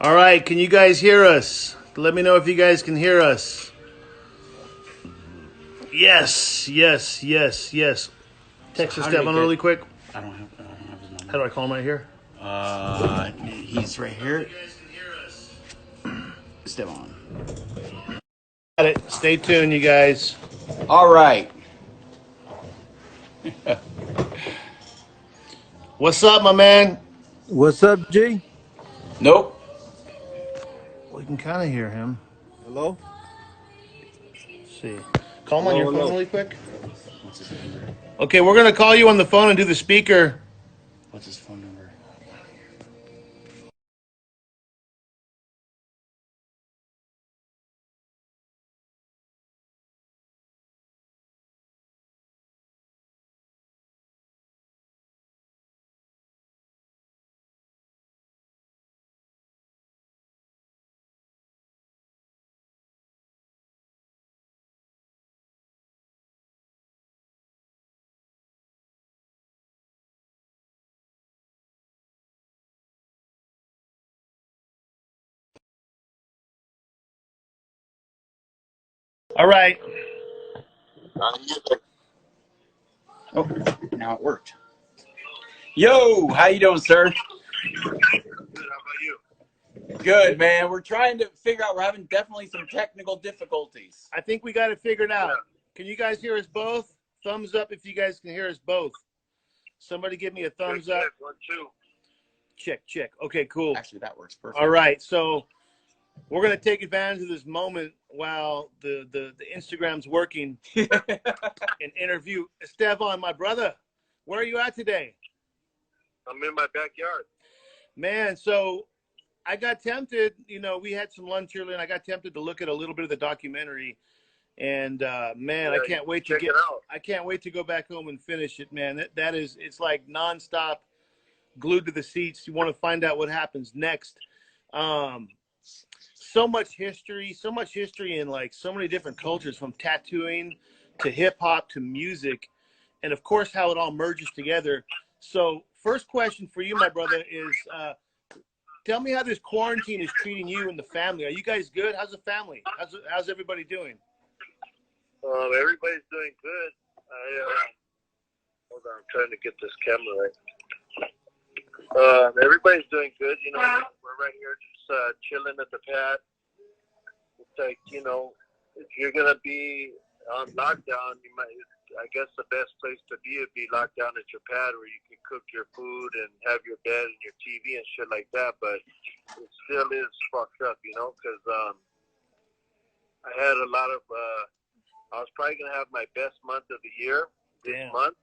All right, can you guys hear us? Let me know if you guys can hear us. Yes, yes, yes, yes. Text Estevan really quick. I don't have his How do number. I call him right here? He's right here. Estevan. Got it. Stay tuned, you guys. All right. What's up, my man? What's up, G? Nope. We can kind of hear him. Hello? Let's see. Call him on Hello, your phone hello. really quick. What's his number? Okay, we're gonna call you on the phone and do the speaker. What's his phone number? All right. Oh, now it worked. Yo, how you doing, sir? Good. How about you? Good, man. We're trying to figure out. We're having definitely some technical difficulties. I think we got it figured out. Yeah. Can you guys hear us both? Thumbs up if you guys can hear us both. Somebody give me a thumbs up. Check, 1, 2. Check. Okay, cool. Actually, that works perfect. All right, so we're gonna take advantage of this moment while the Instagram's working and interview Estevan, my brother. Where are you at today? I'm in my backyard. Man, so I got tempted, we had some lunch earlier and I got tempted to look at a little bit of the documentary. And man, Yeah, I can't wait to check get it out. I can't wait to go back home and finish it, man. That is it's like nonstop, glued to the seats. You want to find out what happens next. Um, so much history in like so many different cultures, from tattooing to hip hop to music, and of course how it all merges together. So first question for you, my brother, is tell me how this quarantine is treating you and the family. Are you guys good? How's the family? How's everybody doing? Everybody's doing good. Hold on, I'm trying to get this camera right. Everybody's doing good. We're right here just chilling at the pad. It's like, if you're going to be on lockdown, I guess the best place to be would be locked down at your pad where you can cook your food and have your bed and your TV and shit like that. But it still is fucked up, because I had a lot of, I was probably going to have my best month of the year this month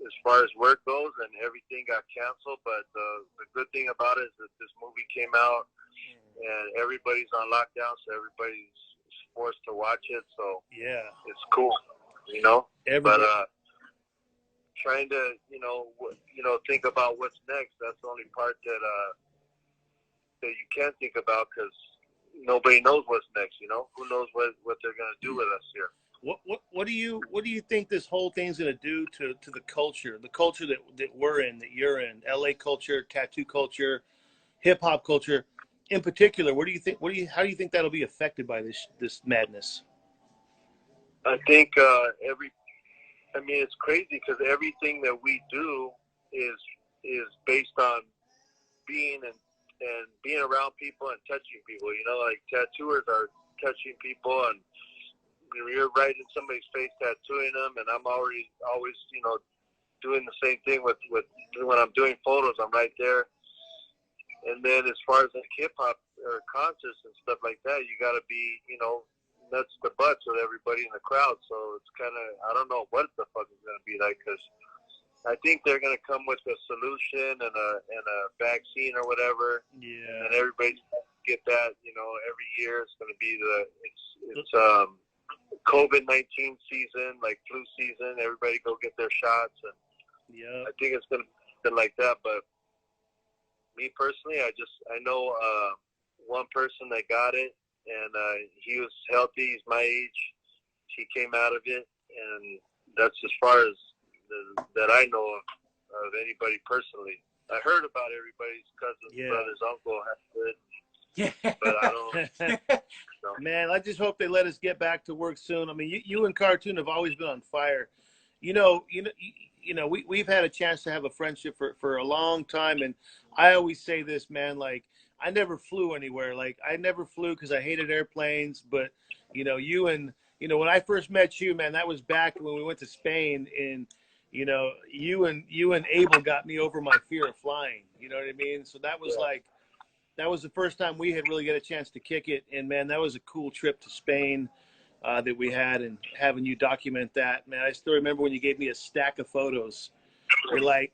as far as work goes, and everything got canceled. But the good thing about it is that this movie came out and everybody's on lockdown, so everybody's forced to watch it. So yeah, it's cool, Everybody. But trying to, think about what's next. That's the only part that you can't think about, because nobody knows what's next. Who knows what they're gonna do with us here. What do you think this whole thing's going to do to the culture that we're in, that you're in, LA culture, tattoo culture, hip hop culture in particular? How do you think that'll be affected by this madness? I think it's crazy because everything that we do is based on being and being around people and touching people. Like tattooers are touching people, and you're right in somebody's face tattooing them, and I'm always doing the same thing with when I'm doing photos. I'm right there. And then as far as like hip hop or concerts and stuff like that, you got to be nuts to butts with everybody in the crowd. So it's kind of, I don't know what the fuck it's going to be like, because I think they're going to come with a solution and a vaccine or whatever. Yeah. And everybody's going to get that. Every year it's going to be it's COVID-19 season, like flu season. Everybody go get their shots, and yeah, I think it's going to be like that. But me personally, I know one person that got it, and he was healthy. He's my age. He came out of it, and that's as far as that I know of anybody personally. I heard about everybody's cousins, brothers, uncle has it, Yeah. but I don't. Man, I just hope they let us get back to work soon. I mean, you and Cartoon have always been on fire. We've had a chance to have a friendship for a long time, and I always say this, man. Like, I never flew anywhere. Like, I never flew because I hated airplanes. But when I first met you, man, that was back when we went to Spain, and you and Abel got me over my fear of flying. You know what I mean? So that was like. That was the first time we had really got a chance to kick it. And, man, that was a cool trip to Spain that we had, and having you document that. Man, I still remember when you gave me a stack of photos. You're like,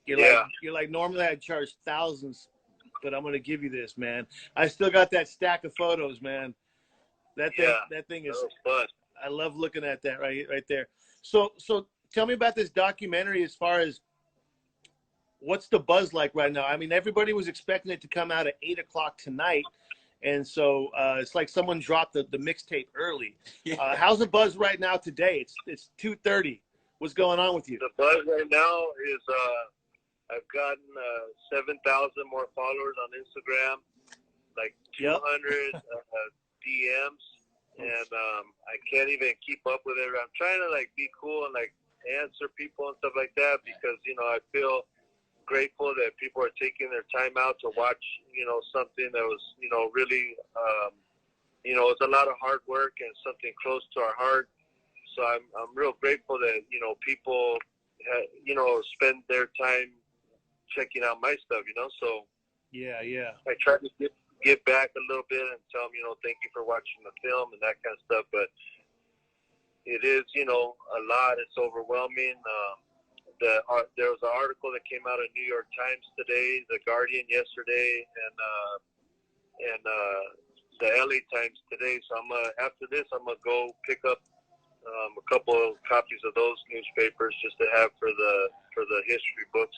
normally I'd charge thousands, but I'm going to give you this, man. I still got that stack of photos, man. That thing is fun. I love looking at that right there. So tell me about this documentary as far as, what's the buzz like right now? I mean, everybody was expecting it to come out at 8:00 tonight. And so it's like someone dropped the mixtape early. Yeah. How's the buzz right now today? It's 2:30. What's going on with you? The buzz right now is I've gotten 7,000 more followers on Instagram, like 200 DMs, and I can't even keep up with it. I'm trying to like be cool and like answer people and stuff like that, because I feel grateful that people are taking their time out to watch, something that was, really, it's a lot of hard work and something close to our heart. So I'm real grateful that, people, spend their time checking out my stuff, so. Yeah. I try to give back a little bit and tell them, thank you for watching the film and that kind of stuff. But it is, a lot. It's overwhelming. There was an article that came out of New York Times today, The Guardian yesterday, and the LA Times today. So after this, I'm gonna go pick up a couple of copies of those newspapers just to have for the history books.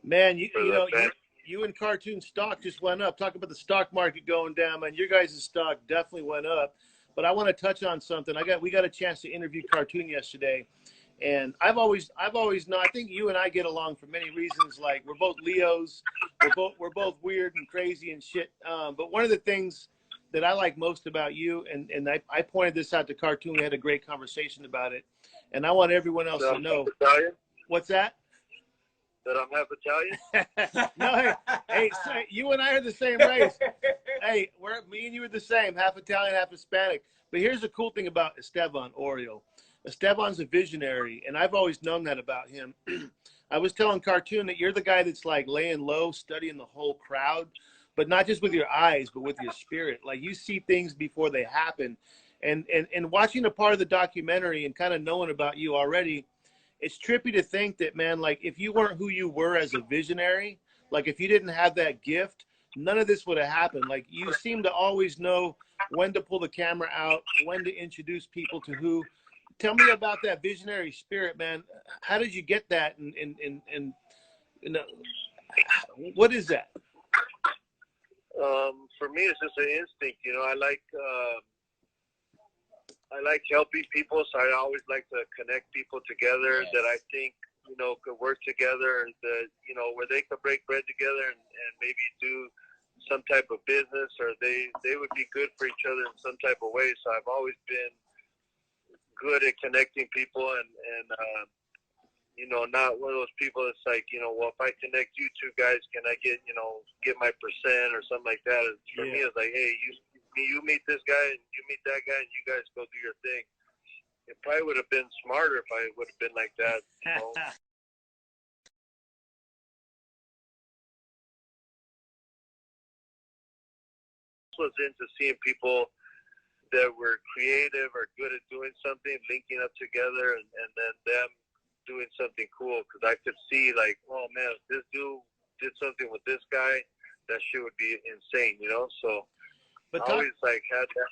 Man, you and Cartoon stock just went up. Talk about the stock market going down, man. Your guys' stock definitely went up. But I want to touch on something. We got a chance to interview Cartoon yesterday. And I've always known, I think you and I get along for many reasons. Like, we're both Leos, we're both weird and crazy and shit. But one of the things that I like most about you, and I pointed this out to Cartoon, we had a great conversation about it, and I want everyone else to know. Italian? What's that? That I'm half Italian? No, hey, you and I are the same race. Hey, me and you are the same, half Italian, half Hispanic. But here's the cool thing about Estevan, Oriol. Esteban's a visionary, and I've always known that about him. I was telling Cartoon that you're the guy that's like laying low, studying the whole crowd, but not just with your eyes, but with your spirit. Like, you see things before they happen. And watching a part of the documentary and kind of knowing about you already, it's trippy to think that, man, like, if you weren't who you were as a visionary, like, if you didn't have that gift, none of this would have happened. Like, you seem to always know when to pull the camera out, when to introduce people to who. Tell me about that visionary spirit, man. How did you get that? And what is that? For me, it's just an instinct. I like helping people, so I always like to connect people together that I think could work together. That where they could break bread together and maybe do some type of business, or they would be good for each other in some type of way. So I've always been good at connecting people, and not one of those people that's like, well, if I connect you two guys, can I get my percent or something like that? For me, it's like, hey, you meet this guy and you meet that guy, and you guys go do your thing. It probably would have been smarter if I would have been like that. Was into seeing people that were creative or good at doing something, linking up together, and then them doing something cool. Because I could see, like, oh man, if this dude did something with this guy, that shit would be insane, So, but I always like had that.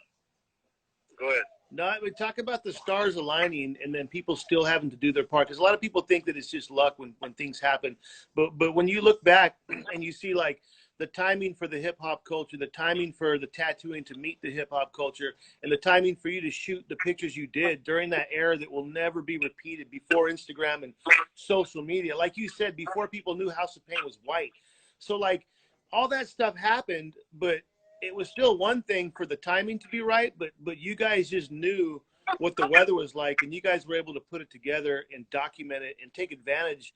Go ahead. No, we talk about the stars aligning and then people still having to do their part. Because a lot of people think that it's just luck when things happen. But when you look back and you see, like, the timing for the hip hop culture, the timing for the tattooing to meet the hip hop culture, and the timing for you to shoot the pictures you did during that era that will never be repeated, before Instagram and social media. Like you said, before people knew House of Pain was white. So, like, all that stuff happened, but it was still one thing for the timing to be right, but you guys just knew what the weather was like, and you guys were able to put it together and document it and take advantage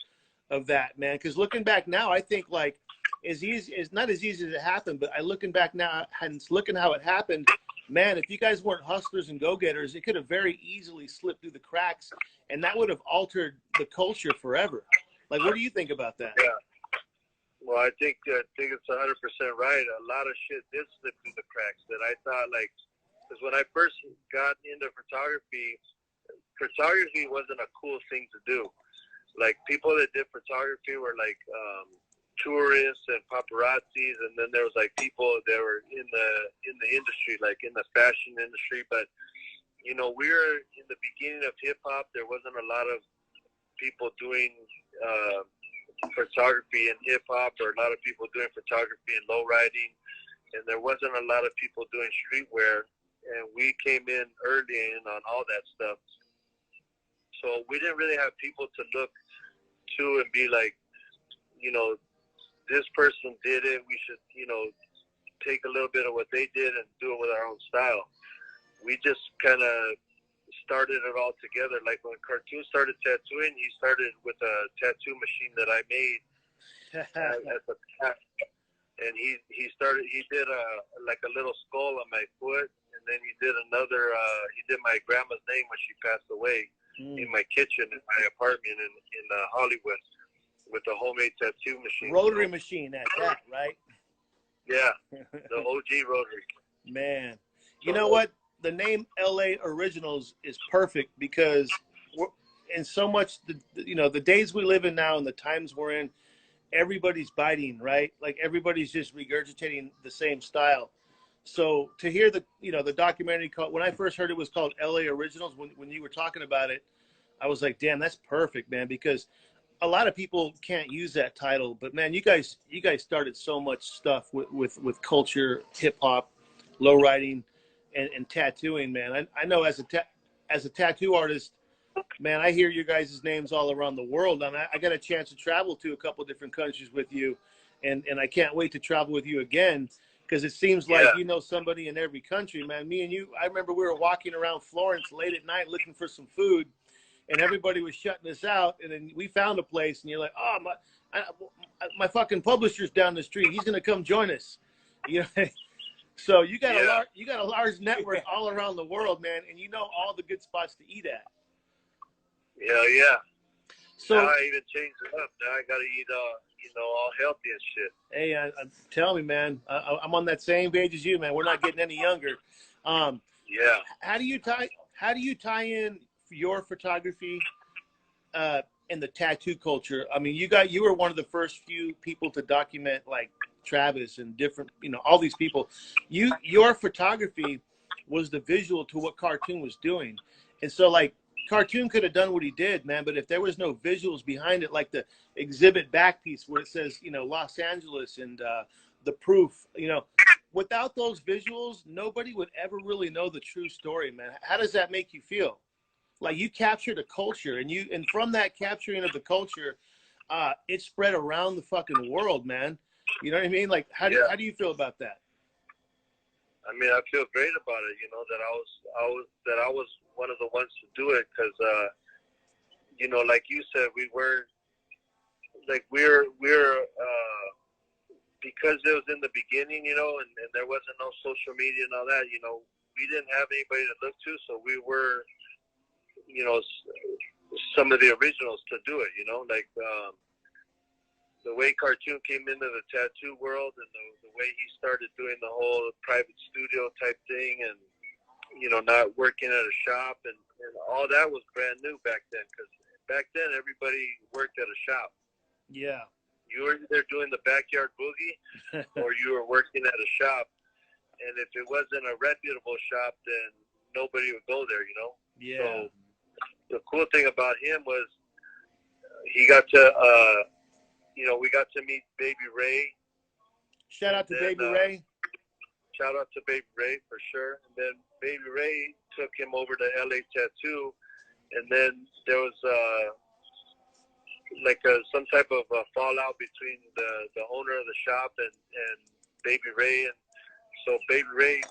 of that, man. Because looking back now, I think like as easy, it's not as easy as it happened, but I looking back now and looking how it happened, man, if you guys weren't hustlers and go-getters, it could have very easily slipped through the cracks, and that would have altered the culture forever. Like, what do you think about that? Yeah. Well, I think it's 100% right. A lot of shit did slip through the cracks that I thought, like, because when I first got into photography wasn't a cool thing to do. Like, people that did photography were like tourists and paparazzis, and then there was like people that were in the industry, like in the fashion industry. But you know, we were in the beginning of hip hop. There wasn't a lot of people doing photography in hip hop, or a lot of people doing photography and low riding, and there wasn't a lot of people doing streetwear, and we came in early in on all that stuff. So we didn't really have people to look to and be like, you know, this person did it, we should, you know, take a little bit of what they did and do it with our own style. We just kind of started it all together. Like when Cartoon started tattooing, he started with a tattoo machine that I made at the time, and he did like a little skull on my foot, and then he did my grandma's name when she passed away in my kitchen in my apartment in Hollywood with a homemade tattoo machine. Rotary machine at that, right? Yeah, the OG Rotary. Man, you know what? The name LA Originals is perfect because in so much, the days we live in now and the times we're in, everybody's biting, right? Like everybody's just regurgitating the same style. So to hear the documentary called, when I first heard it was called LA Originals, when you were talking about it, I was like, damn, that's perfect, man, because a lot of people can't use that title, but man, you guys started so much stuff with culture, hip hop, low riding, and tattooing, man. I know as a tattoo artist, man, I hear you guys' names all around the world, and I got a chance to travel to a couple different countries with you, and I can't wait to travel with you again, because it seems like you know somebody in every country, man. Me and you, I remember we were walking around Florence late at night looking for some food, and everybody was shutting us out, and then we found a place, and you're like, oh, my fucking publisher's down the street. He's gonna come join us, you know. So you got a large network all around the world, man, and you know all the good spots to eat at. Yeah. So now I even changed it up. Now I gotta eat, all healthy and shit. Hey, tell me, man. I'm on that same page as you, man. We're not getting any younger. Yeah. How do you tie in your photography and the tattoo culture? I mean, you were one of the first few people to document like Travis and different, all these people. Your photography was the visual to what Cartoon was doing, and so like Cartoon could have done what he did, man, but if there was no visuals behind it, like the exhibit back piece where it says Los Angeles and the proof, without those visuals, nobody would ever really know the true story, man. How does that make you feel? Like you captured a culture, and from that capturing of the culture, it spread around the fucking world, man. You know what I mean? Like, how do you feel about that? I mean, I feel great about it. That I was one of the ones to do it, because like you said, we're because it was in the beginning, and there wasn't no social media and all that. We didn't have anybody to look to, so we were, some of the originals to do it. The way Cartoon came into the tattoo world, and the way he started doing the whole private studio type thing, and not working at a shop, and all that was brand new back then, because back then everybody worked at a shop. Yeah. You were either doing the backyard boogie or you were working at a shop, and if it wasn't a reputable shop, then nobody would go there, Yeah. So the cool thing about him was he got to we got to meet Baby Ray. Shout out to Baby Ray. Shout out to Baby Ray for sure. And then Baby Ray took him over to LA Tattoo, and then there was some type of fallout between the owner of the shop and Baby Ray, and So Baby Ray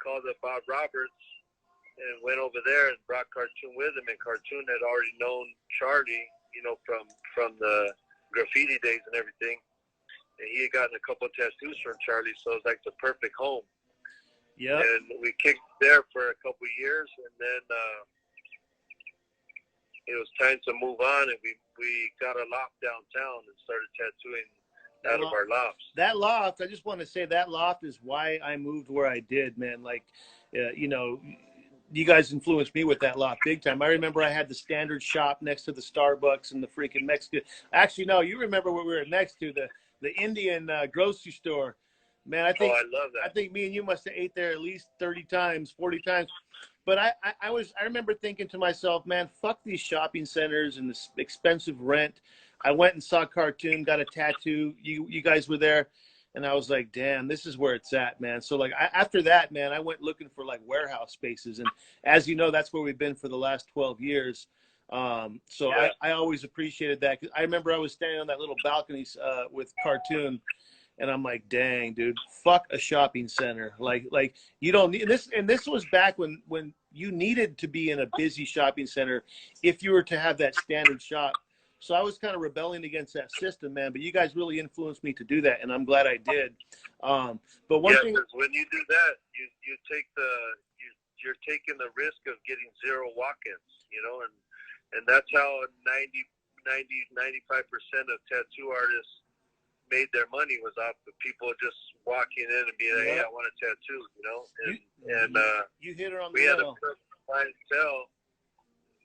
called up Bob Roberts and went over there and brought Cartoon with him. And Cartoon had already known Charlie, you know, from the graffiti days and everything. And he had gotten a couple of tattoos from Charlie, so it was like the perfect home. Yeah. And we kicked there for a couple of years, and then it was time to move on, and we got a loft downtown and started tattooing out of our lofts. That loft, I just want to say that loft is why I moved where I did, man. Like, you know, you guys influenced me with that loft big time. I remember I had the standard shop next to the Starbucks and the freaking Mexican. Actually, no, you remember what we were next to, the Indian grocery store. Man, I think, I love that. I think me and you must have ate there at least 30 times, 40 times. But I remember thinking to myself, man, fuck these shopping centers and this expensive rent. I went and saw Cartoon, got a tattoo. You guys were there. And I was like, damn, this is where it's at, man. So, like, after that, man, I went looking for, like, warehouse spaces. And as you know, that's where we've been for the last 12 years. So yeah. I always appreciated that. 'Cause I remember I was standing on that little balcony with Cartoon. And I'm like, dang, dude, fuck a shopping center. Like you don't need this. And this was back when you needed to be in a busy shopping center if you were to have that standard shop. So I was kind of rebelling against that system, man. But you guys really influenced me to do that, and I'm glad I did. But one thing, when you do that, you take you're taking the risk of getting zero walk-ins, you know, and that's how 95% of tattoo artists made their money was off of people just walking in and being like, hey, I want a tattoo, you know? You hit her on we the had nail. a clientele,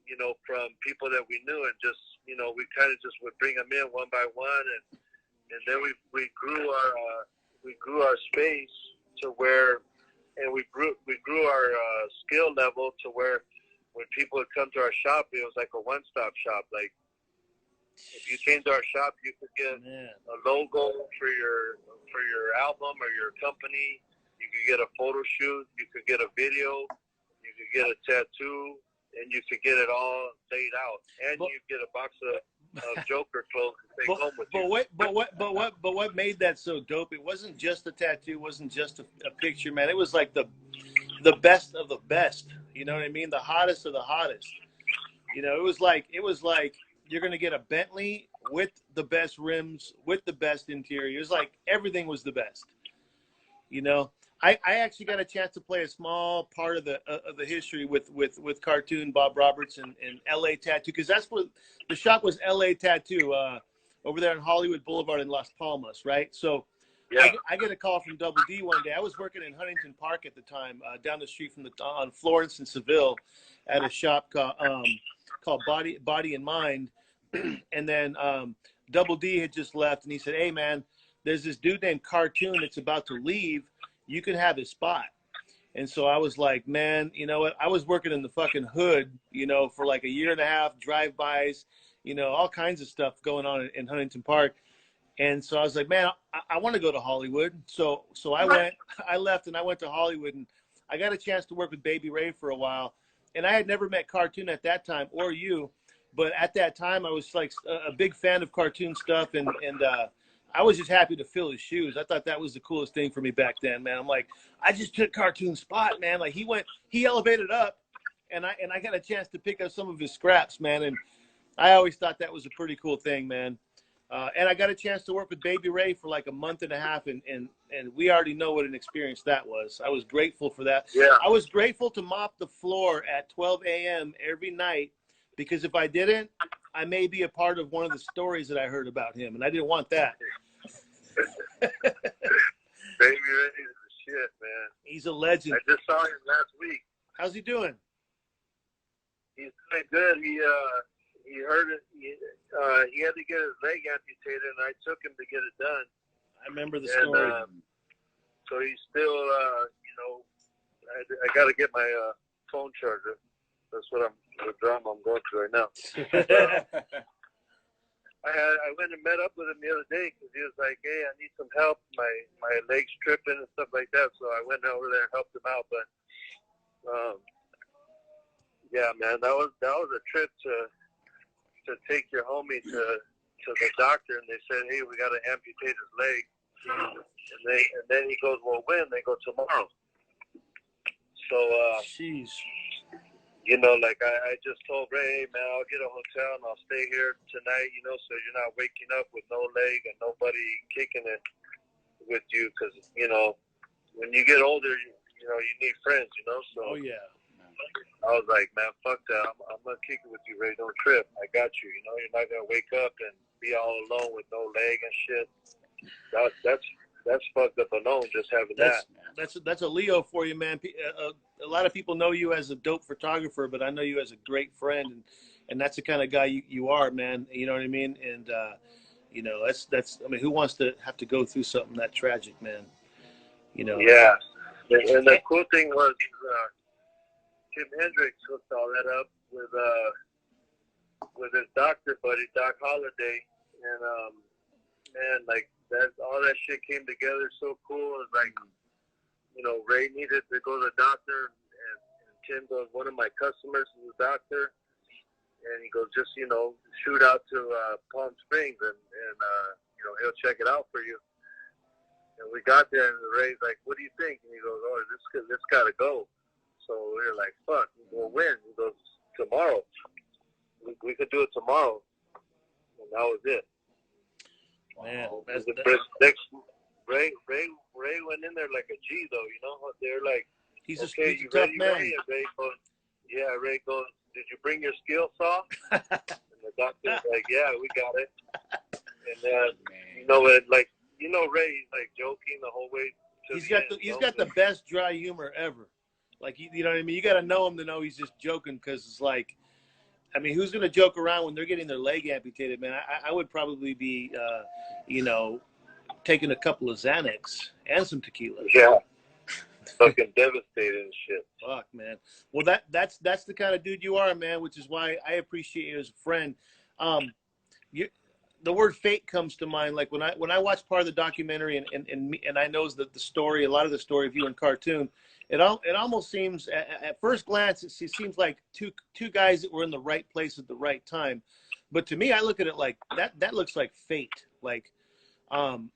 you know, from people that we knew, and just, you know, we kind of just would bring them in one by one, and then we grew our space to where, and we grew our skill level to where when people would come to our shop, it was like a one-stop shop. Like, if you came to our shop, you could get a logo for your album or your company. You could get a photo shoot. You could get a video. You could get a tattoo, and you could get it all laid out. And you get a box of Joker clothes to take home with you. But what made that so dope? It wasn't just a tattoo. It wasn't just a picture, man. It was like the best of the best. You know what I mean? The hottest of the hottest. You know, it was like you're going to get a Bentley with the best rims, with the best interior. It was like everything was the best. You know, I actually got a chance to play a small part of the history with Cartoon, Bob Roberts, and LA Tattoo, because that's what the shop was, LA Tattoo, over there on Hollywood Boulevard in Las Palmas, right? So yeah. I get a call from Double D one day. I was working in Huntington Park at the time, down the street from on Florence and Seville, at a shop called Body and Mind. And then Double D had just left, and he said, hey, man, there's this dude named Cartoon that's about to leave. You can have his spot. And so I was like, man, you know what? I was working in the fucking hood, you know, for like a year and a half, drive-bys, you know, all kinds of stuff going on in Huntington Park. And so I was like, man, I want to go to Hollywood. So I left and I went to Hollywood, and I got a chance to work with Baby Ray for a while. And I had never met Cartoon at that time, or you. But at that time, I was like a big fan of Cartoon stuff, and I was just happy to fill his shoes. I thought that was the coolest thing for me back then, man. I'm like, I just took Cartoon's spot, man. Like he elevated up, and I got a chance to pick up some of his scraps, man. And I always thought that was a pretty cool thing, man. And I got a chance to work with Baby Ray for like a month and a half, and we already know what an experience that was. I was grateful for that. Yeah. I was grateful to mop the floor at 12 a.m. every night, because if I didn't, I may be a part of one of the stories that I heard about him, and I didn't want that. Baby Ray is the shit, man. He's a legend. I just saw him last week. How's he doing? He's doing good. He hurt it. He had to get his leg amputated, and I took him to get it done. I remember the story. So he's still, you know, I got to get my phone charger. That's the drama I'm going through right now. I went and met up with him the other day because he was like, hey, I need some help. My leg's tripping and stuff like that. So I went over there and helped him out. But yeah, man, that was a trip to take your homie to the doctor, and they said, hey, we got to amputate his leg. And then he goes, well, when? They go, tomorrow. So, jeez. you know, like I just told Ray, hey, man, I'll get a hotel and I'll stay here tonight, you know, so you're not waking up with no leg and nobody kicking it with you. Because, you know, when you get older, you know, you need friends, you know. So, oh, yeah. I was like, man, fuck that. I'm going to kick it with you, Ray. Don't trip. I got you. You know, you're not going to wake up and be all alone with no leg and shit. That's fucked up alone, just having that. That's a Leo for you, man. A lot of people know you as a dope photographer, but I know you as a great friend, and that's the kind of guy you are, man. You know what I mean? And you know, that's. I mean, who wants to have to go through something that tragic, man? You know. Yeah. And the cool thing was Tim Hendricks hooked all that up with his doctor buddy, Doc Holliday, and man, like that, all that shit came together so cool. It was like, you know, Ray needed to go to the doctor, and Tim goes, one of my customers is a doctor, and he goes, just, you know, shoot out to Palm Springs, and you know, he'll check it out for you. And we got there, and Ray's like, what do you think? And he goes, oh, this gotta go. So we were like, fuck, we'll win. He goes, tomorrow. We could do it tomorrow. And that was it. Man, Ray went in there like a G, though, you know? They're like, he's okay, a you tough ready, man. Ray? And Ray goes, yeah, Ray goes, did you bring your skill saw? And the doctor's like, yeah, we got it. And, you know, like, you know, Ray's like joking the whole way to He's got the best dry humor ever. Like, you know what I mean? You got to know him to know he's just joking, because it's like, I mean, who's going to joke around when they're getting their leg amputated, man? I would probably be, you know, taking a couple of Xanax and some tequila. Yeah. Fucking devastated and shit. Fuck, man. Well, that's the kind of dude you are, man, which is why I appreciate you as a friend. The word fate comes to mind. Like when I watch part of the documentary and I know the story, a lot of the story of you in cartoon, it almost seems at first glance it seems like two guys that were in the right place at the right time, but to me I look at it like that looks like fate. Like, do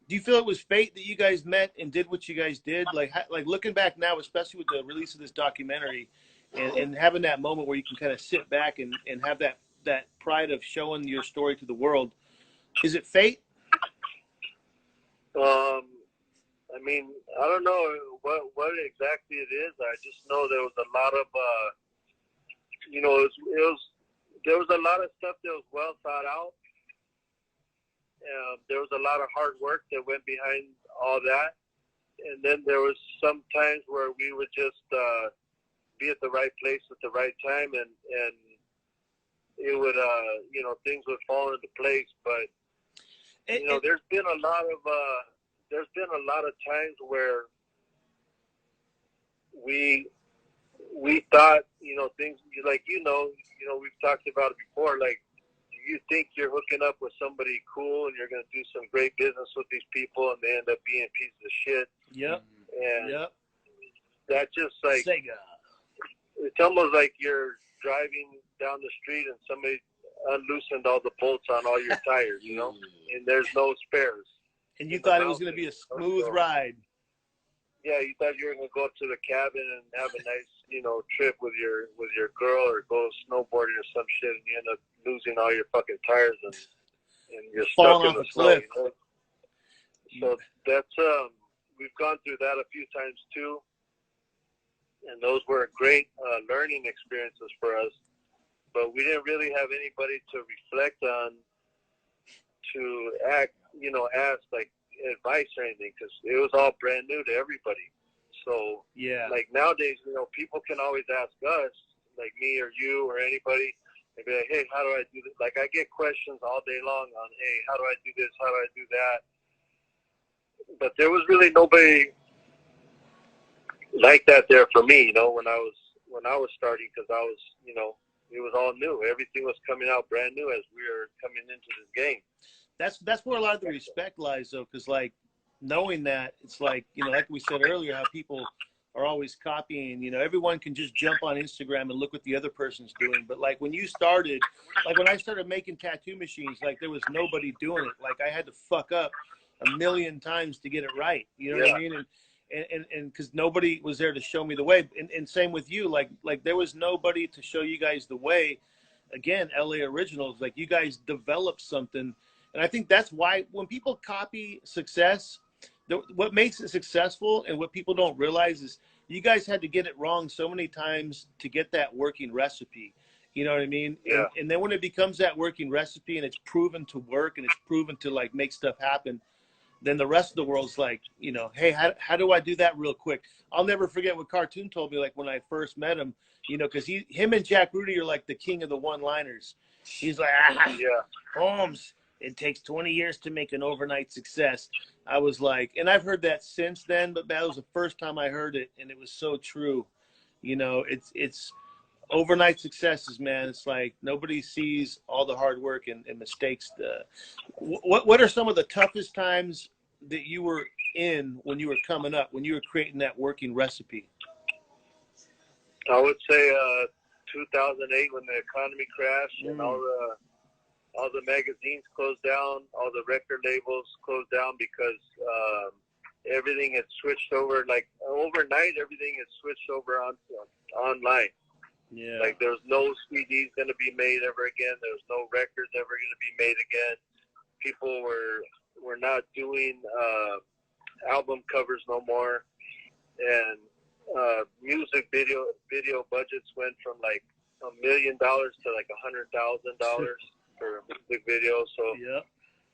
you feel it was fate that you guys met and did what you guys did? Like looking back now, especially with the release of this documentary, and having that moment where you can kind of sit back and have that pride of showing your story to the world. Is it fate? I mean, I don't know what exactly it is. I just know there was a lot of, you know, there was a lot of stuff that was well thought out. There was a lot of hard work that went behind all that. And then there was some times where we would just be at the right place at the right time, and it would, you know, things would fall into place. But, you know, there's been a lot of times where we thought, you know, things like, you know, we've talked about it before, like, you think you're hooking up with somebody cool and you're going to do some great business with these people, and they end up being pieces of shit. Yep. And that just like, Sega. It's almost like you're driving down the street and somebody unloosened all the bolts on all your tires, you know, and there's no spares. And you thought it was going to be a smooth ride. Yeah, you thought you were going to go up to the cabin and have a nice, you know, trip with your girl, or go snowboarding or some shit, and you end up losing all your fucking tires and you're falling stuck in off the a snow. cliff. You know? So that's we've gone through that a few times too, and those were great learning experiences for us. But we didn't really have anybody to reflect on, to ask like advice or anything, because it was all brand new to everybody. So yeah, like nowadays, you know, people can always ask us, like me or you or anybody, and be like, hey, how do I do this? Like, I get questions all day long on, hey, how do I do this? How do I do that? But there was really nobody like that there for me, you know, when I was starting, because I was, you know, it was all new. Everything was coming out brand new as we were coming into this game. That's where a lot of the respect lies, though, because like knowing that, it's like, you know, like we said earlier, how people are always copying. You know, everyone can just jump on Instagram and look what the other person's doing. But like when you started, like when I started making tattoo machines, like there was nobody doing it. Like I had to fuck up a million times to get it right. You know what I mean? And because nobody was there to show me the way. And same with you. Like there was nobody to show you guys the way. Again, LA Originals, like you guys developed something. And I think that's why when people copy success, what makes it successful and what people don't realize is you guys had to get it wrong so many times to get that working recipe. You know what I mean? Yeah. And then when it becomes that working recipe and it's proven to work and it's proven to like make stuff happen, then the rest of the world's like, you know, hey, how do I do that real quick? I'll never forget what Cartoon told me, like when I first met him, you know, because him and Jack Rudy are like the king of the one-liners. He's like, Holmes, it takes 20 years to make an overnight success. I was like, and I've heard that since then, but that was the first time I heard it, and it was so true. You know, it's overnight successes, man. It's like nobody sees all the hard work and mistakes. What are some of the toughest times that you were in when you were coming up, when you were creating that working recipe? I would say 2008 when the economy crashed and all the magazines closed down, all the record labels closed down because everything had switched over. Like overnight, everything had switched over online. Yeah. Like there was no CDs going to be made ever again. There was no records ever going to be made again. People were not doing album covers no more, and music video budgets went from like $1 million to like $100,000 for a music video. So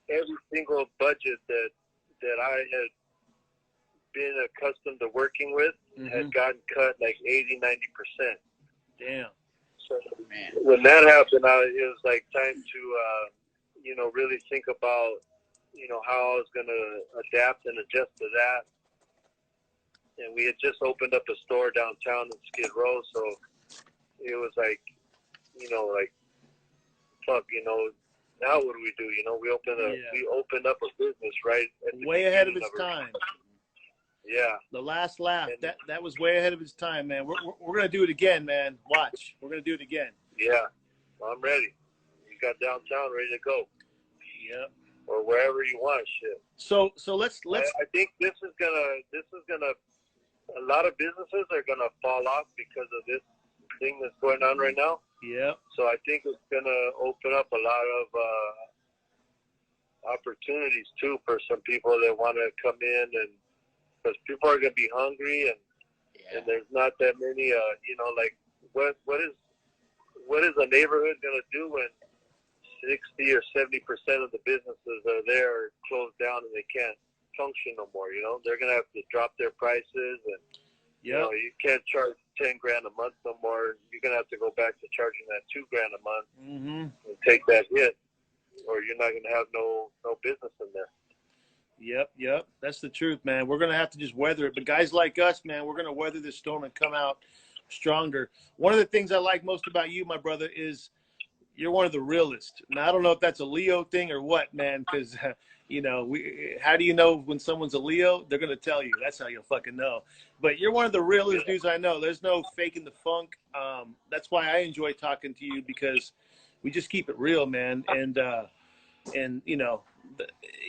every single budget that I had been accustomed to working with had gotten cut like 80-90%. Damn. So when that happened, it was like time to, you know, really think about, you know, how I was going to adapt and adjust to that. And we had just opened up a store downtown in Skid Row, so it was like, you know, like, fuck, you know, now what do we do? You know, we opened up a business right at the way ahead of beginning its time. Yeah. The last laugh. That was way ahead of its time, man. We're gonna do it again, man. Watch. We're gonna do it again. Yeah. Well, I'm ready. You got downtown ready to go. Yeah. Or wherever you want, shit. So let's. I think this is gonna. A lot of businesses are gonna fall off because of this thing that's going on right now. Yeah. So I think it's gonna open up a lot of opportunities too for some people that want to come in, and because people are gonna be hungry, and there's not that many. You know, like what is a neighborhood gonna do when 60 or 70% of the businesses are there are closed down and they can't function no more? You know, they're gonna have to drop their prices, and you know, you can't charge $10,000 a month no more. You're gonna have to go back to charging that $2,000 a month and take that hit, or you're not gonna have no business in there. Yep. That's the truth, man. We're gonna have to just weather it. But guys like us, man, we're gonna weather this storm and come out stronger. One of the things I like most about you, my brother, is you're one of the realest. Now, I don't know if that's a Leo thing or what, man, because, you know, how do you know when someone's a Leo? They're going to tell you. That's how you'll fucking know. But you're one of the realest dudes I know. There's no faking the funk. That's why I enjoy talking to you, because we just keep it real, man. And you know,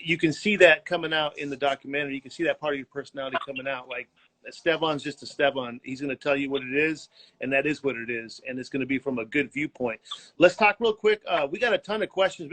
you can see that coming out in the documentary. You can see that part of your personality coming out. Like, Estevan's just Estevan. He's going to tell you what it is, and that is what it is, and it's going to be from a good viewpoint. Let's talk real quick. We got a ton of questions.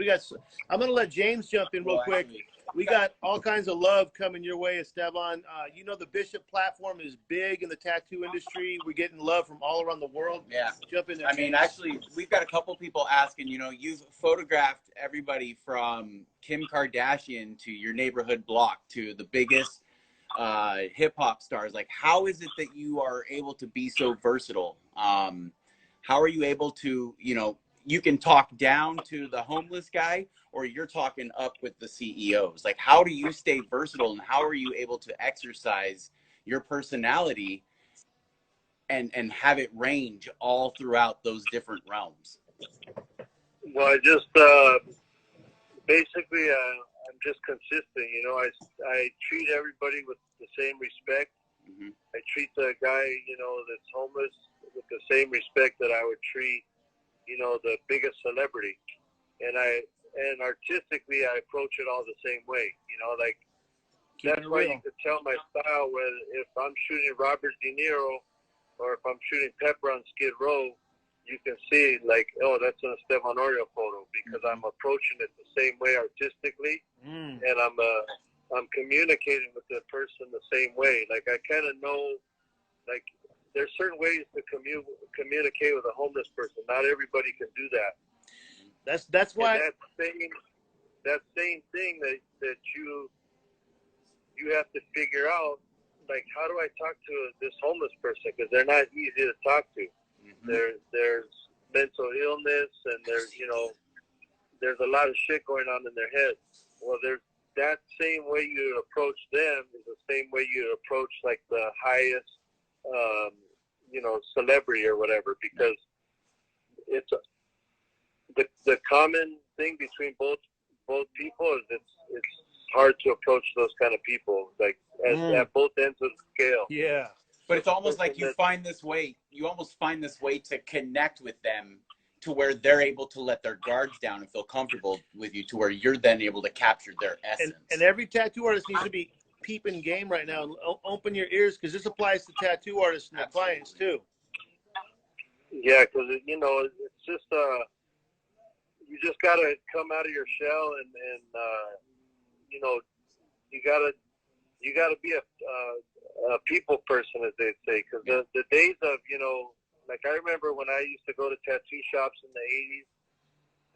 I'm going to let James jump in real quick. We got all kinds of love coming your way, Estevan. You know, the Bishop platform is big in the tattoo industry. We're getting love from all around the world. Yeah. Jump in there, I mean, actually, we've got a couple people asking, you know, you've photographed everybody from Kim Kardashian to your neighborhood block to the biggest hip hop stars. Like, how is it that you are able to be so versatile? How are you able to, you know, you can talk down to the homeless guy, or you're talking up with the CEOs? Like, how do you stay versatile, and how are you able to exercise your personality and have it range all throughout those different realms? Well, I just basically I'm just consistent. You know, I treat everybody with the same respect. I treat the guy, you know, that's homeless with the same respect that I would treat, you know, the biggest celebrity. And artistically, I approach it all the same way. You know, like that's why you can tell my style. Whether if I'm shooting Robert De Niro or if I'm shooting Pepper on Skid Row, you can see like, oh, that's an Estevan Oriol photo because I'm approaching it the same way artistically, and I'm communicating with the person the same way. Like I kind of know, like there's certain ways to communicate with a homeless person. Not everybody can do that. That's why that same thing that you have to figure out, like, how do I talk to this homeless person? Because they're not easy to talk to. There's mental illness, and there's a lot of shit going on in their head. Well, there's that same way you approach them is the same way you approach like the highest, celebrity or whatever, because it's the common thing between both people is it's hard to approach those kind of people, like at both ends of the scale. Yeah. But it's almost like you almost find this way to connect with them to where they're able to let their guards down and feel comfortable with you, to where you're then able to capture their essence. And every tattoo artist needs to be peeping game right now. Open your ears, because this applies to tattoo artists and their clients too. Yeah, because it's just you just gotta come out of your shell, and you gotta be a people person, as they say, because the days of like I remember when I used to go to tattoo shops in the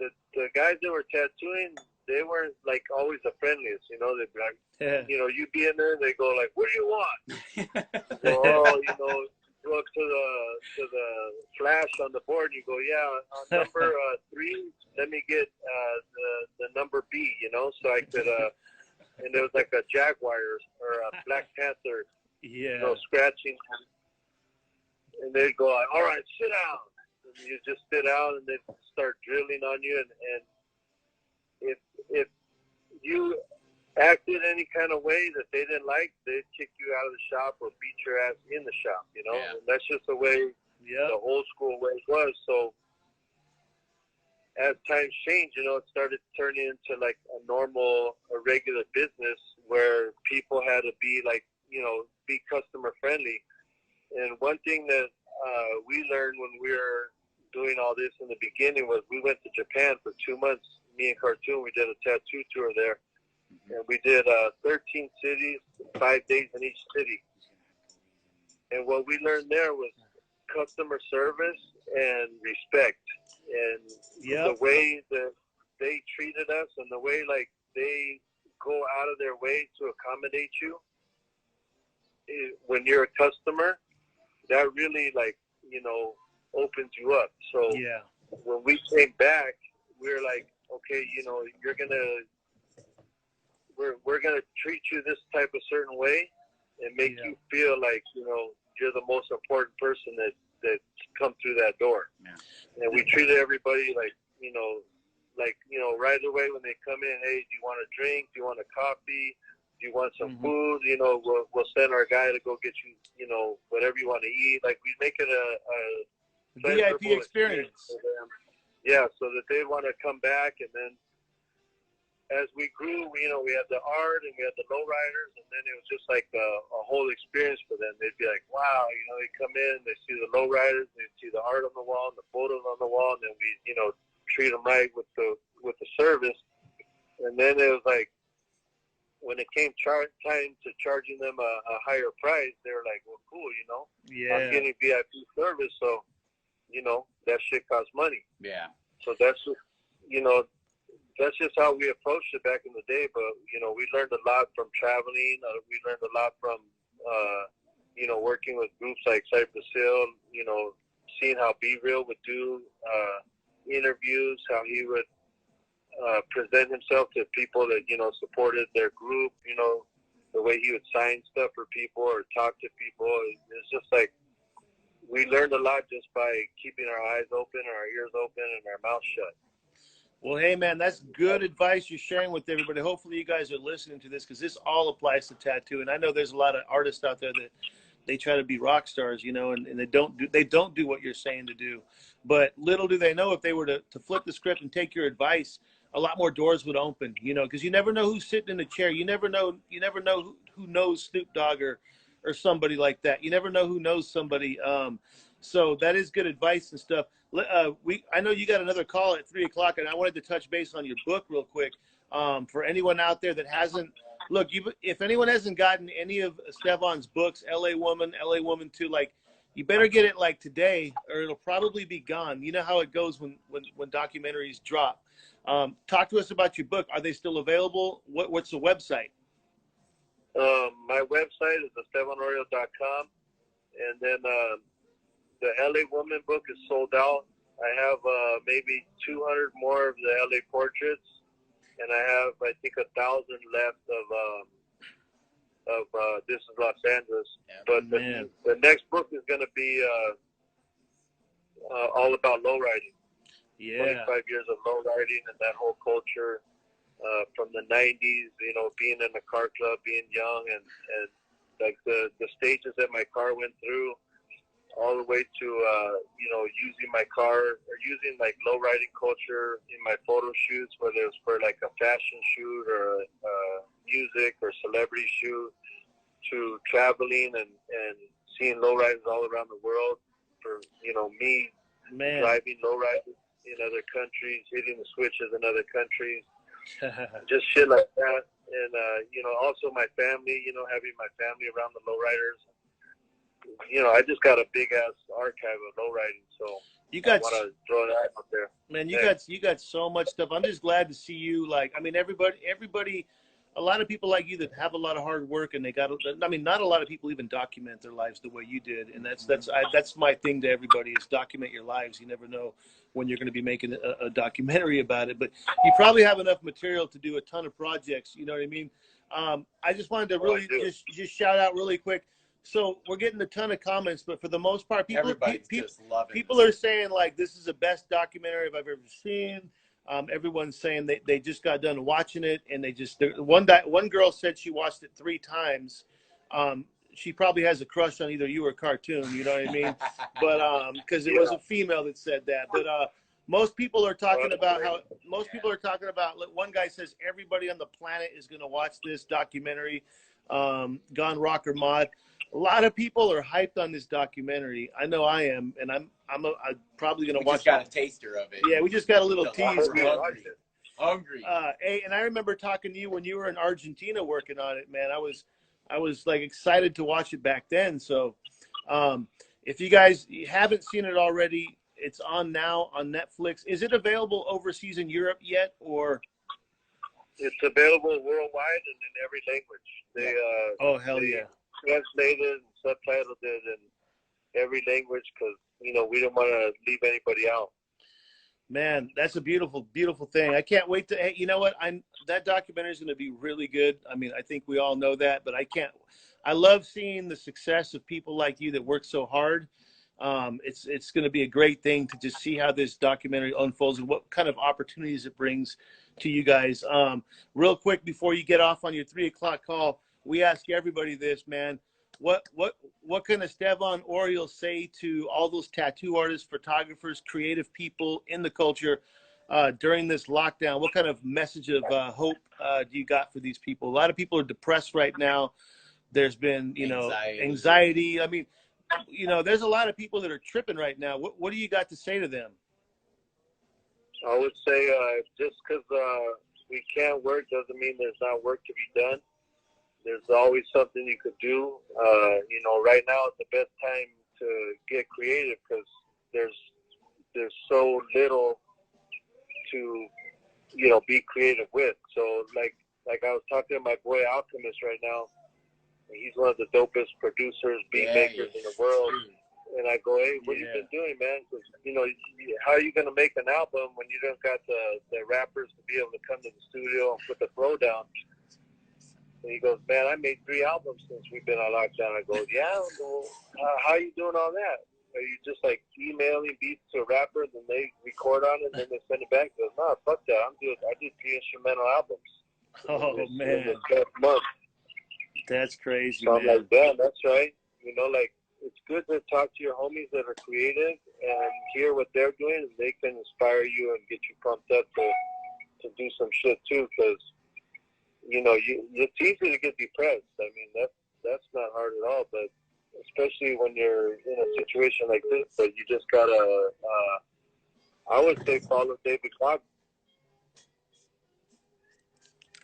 80s, the guys that were tattooing, they weren't like always the friendliest. They'd be like, you'd be in there and they go like, what do you want? Go, go up to the flash on the board. You go, yeah, on number 3, let me get the number B. So I could. And there was like a jaguar or a black panther, scratching. And they'd go like, all right, sit down. And you just sit down, and they'd start drilling on you. And if you acted any kind of way that they didn't like, they'd kick you out of the shop or beat your ass in the shop, And that's just the way, the old school way it was. So as times changed, it started turning into like a regular business where people had to be like, be customer friendly. And one thing that we learned when we were doing all this in the beginning was we went to Japan for 2 months. Me and Cartoon, we did a tattoo tour there. And we did 13 cities, 5 days in each city. And what we learned there was customer service and respect. And the way that they treated us, and the way like they go out of their way to accommodate you when you're a customer, that really like opens you up. So when we came back, we were like, okay, we're gonna treat you this type of certain way and make you feel like you're the most important person that come through that door. And we treated everybody like right away when they come in, hey, do you want a drink? Do you want a coffee? Do you want some food? We'll send our guy to go get you, whatever you want to eat. Like, we make it a VIP experience for them. Yeah, so that they want to come back. And then as we grew, we had the art and we had the lowriders, and then it was just like a whole experience for them. They'd be like, wow, they come in, they see the lowriders, they see the art on the wall, and the photos on the wall, and then we, treat them right with the service. And then it was like, when it came time to charging them a higher price, they were like, well, cool, I'm getting VIP service, so, that shit costs money. Yeah. So that's just, that's just how we approached it back in the day. But, we learned a lot from traveling. We learned a lot from, working with groups like Cypress Hill, seeing how Be Real would do interviews, how he would present himself to people that, supported their group, the way he would sign stuff for people or talk to people. It's just like, we learned a lot just by keeping our eyes open, our ears open, and our mouth shut. Well, hey, man, that's good advice you're sharing with everybody. Hopefully you guys are listening to this, because this all applies to tattoo. And I know there's a lot of artists out there that they try to be rock stars, and they don't do what you're saying to do. But little do they know, if they were to flip the script and take your advice, a lot more doors would open, you know, because you never know who's sitting in the chair. You never know who knows Snoop Dogg or somebody like that. You never know who knows somebody. So that is good advice and stuff. I know you got another call at 3:00, and I wanted to touch base on your book real quick. For anyone out there that hasn't, look, if anyone hasn't gotten any of Estevan's books, LA Woman, LA Woman 2, like, you better get it like today, or it'll probably be gone. You know how it goes when documentaries drop. Talk to us about your book. Are they still available? What's the website? My website is estevanoriol.com, and then the LA Woman book is sold out. I have maybe 200 more of the LA portraits, and I have, I think, 1,000 left of This is Los Angeles. Yeah, but the next book is going to be all about lowriding. Yeah. 25 years of lowriding and that whole culture from the 90s, you know, being in a car club, being young, and like the stages that my car went through, all the way to, you know, using my car or using like lowriding culture in my photo shoots, whether it's for like a fashion shoot or music or celebrity shoot, to traveling and seeing lowriders all around the world, for, you know, me driving lowriders in other countries, hitting the switches in other countries, just shit like that. And, you know, also my family, you know, having my family around the lowriders. You know, I just got a big ass archive of lowriding, so I want to throw that out there. Man, you got so much stuff. I'm just glad to see you. Like, I mean, everybody, a lot of people like you that have a lot of hard work, and they got. I mean, not a lot of people even document their lives the way you did, and that's my thing to everybody, is document your lives. You never know when you're going to be making a documentary about it, but you probably have enough material to do a ton of projects. You know what I mean? I just wanted to really just shout out really quick. So we're getting a ton of comments, but for the most part, people are saying, like, this is the best documentary I've ever seen. Everyone's saying they just got done watching it, and one girl said she watched it 3 times. She probably has a crush on either you or Cartoon, you know what I mean? But because it was a female that said that. But most people are talking about one guy says everybody on the planet is going to watch this documentary, Gone Rocker Mod. A lot of people are hyped on this documentary. I know I am, and I'm probably going to watch. We just got a taster of it. Yeah, we just got a little tease. Hungry. Hey, and I remember talking to you when you were in Argentina working on it, man. I was like excited to watch it back then. So, if you guys haven't seen it already, it's on now on Netflix. Is it available overseas in Europe yet, or? It's available worldwide and in every language. They translated and subtitled it in every language because, you know, we don't want to leave anybody out. Man, that's a beautiful, beautiful thing. I can't wait to. Hey, you know what? That documentary is going to be really good. I mean, I think we all know that, but I love seeing the success of people like you that work so hard. It's going to be a great thing to just see how this documentary unfolds and what kind of opportunities it brings to you guys. Real quick before you get off on your 3:00 call, we ask everybody this, man. What can Estevan Oriol say to all those tattoo artists, photographers, creative people in the culture during this lockdown? What kind of message of hope do you got for these people? A lot of people are depressed right now. There's been, anxiety. I mean, there's a lot of people that are tripping right now. What do you got to say to them? I would say just because we can't work doesn't mean there's not work to be done. There's always something you could do. Right now is the best time to get creative because there's so little to, be creative with. So like I was talking to my boy Alchemist right now. He's one of the dopest producers, beat makers in the world. And I go, hey, what have you been doing, man? Because, how are you going to make an album when you don't got the rappers to be able to come to the studio and put the flow down? And he goes, man, I made 3 albums since we've been on lockdown. I go, yeah, well, how are you doing all that? Are you just like emailing beats to rappers and they record on it and then they send it back? He goes, no, fuck that. I did 3 instrumental albums. Man. In the month. That's crazy, so man. I'm like, damn, that's right. It's good to talk to your homies that are creative and hear what they're doing, and they can inspire you and get you pumped up to do some shit too, because it's easy to get depressed. I mean, that's not hard at all, but especially when you're in a situation like this, but you just gotta, I would say follow David